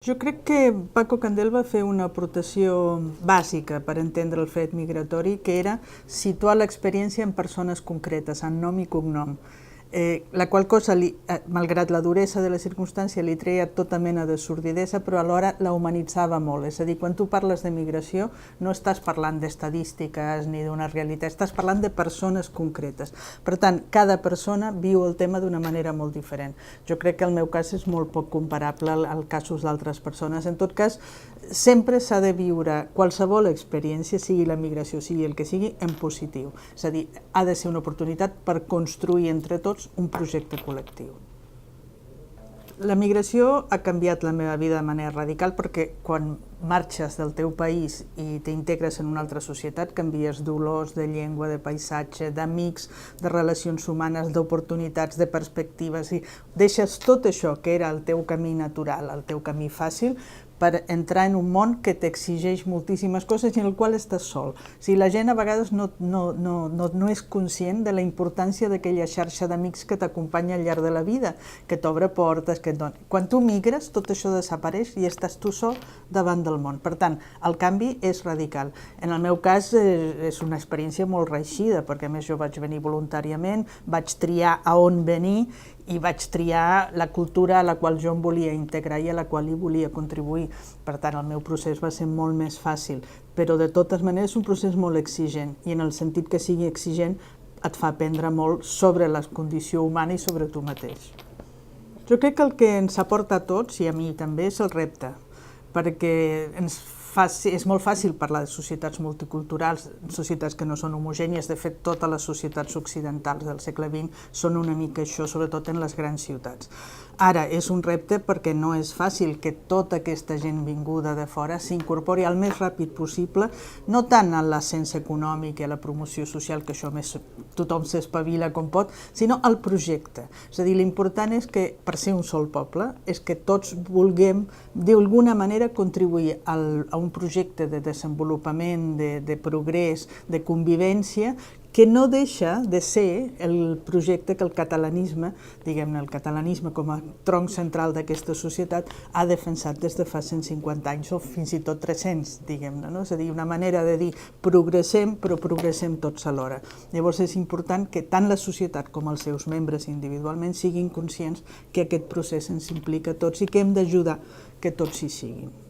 Jo crec que Paco Candel va fer una aportació bàsica per entendre el fet migratori, que era situar l'experiència en persones concretes, en nom i cognom. La qual cosa, malgrat la duresa de la circumstància, li treia tota mena de sordidesa, però alhora la humanitzava molt. És a dir, quan tu parles de migració no estàs parlant d'estadístiques ni d'una realitat, estàs parlant de persones concretes. Per tant, cada persona viu el tema d'una manera molt diferent. Jo crec que el meu cas és molt poc comparable als casos d'altres persones. En tot cas, sempre s'ha de viure qualsevol experiència, sigui la migració, sigui el que sigui, en positiu. És a dir, ha de ser una oportunitat per construir entre tots un projecte col·lectiu. La migració ha canviat la meva vida de manera radical perquè quan marxes del teu país i t'integres en una altra societat canvies d'olors, de llengua, de paisatge, d'amics, de relacions humanes, d'oportunitats, de perspectives, i deixes tot això que era el teu camí natural, el teu camí fàcil, per entrar en un món que t'exigeix moltíssimes coses i en el qual estàs sol. O sigui, la gent a vegades no és conscient de la importància d'aquella xarxa d'amics que t'acompanya al llarg de la vida, que t'obre portes, que et dona. Quan tu migres, tot això desapareix i estàs tu sol davant del món. Per tant, el canvi és radical. En el meu cas és una experiència molt reeixida, perquè a més jo vaig venir voluntàriament, vaig triar a on venir i vaig triar la cultura a la qual jo em volia integrar i a la qual hi volia contribuir. Per tant, el meu procés va ser molt més fàcil, però de totes maneres és un procés molt exigent i en el sentit que sigui exigent et fa aprendre molt sobre la condició humana i sobre tu mateix. Jo crec que el que ens aporta a tots, i a mi també, és el repte, perquè és molt fàcil parlar de societats multiculturals, societats que no són homogènies. De fet, totes les societats occidentals del segle XX són una mica això, sobretot en les grans ciutats. Ara, és un repte perquè no és fàcil que tota aquesta gent vinguda de fora s'incorpori al més ràpid possible, no tant a l'ascens econòmic i a la promoció social, que això més tothom s'espavila com pot, sinó al projecte. És a dir, l'important és que, per ser un sol poble, és que tots vulguem d'alguna manera contribuir a un projecte de desenvolupament, de progrés, de convivència, que no deixa de ser el projecte que el catalanisme, diguem-ne, el catalanisme com a tronc central d'aquesta societat, ha defensat des de fa 150 anys o fins i tot 300, diguem-ne, no? És a dir, una manera de dir progressem, però progressem tots alhora. Llavors és important que tant la societat com els seus membres individualment siguin conscients que aquest procés ens implica a tots i que hem d'ajudar que tots hi siguin.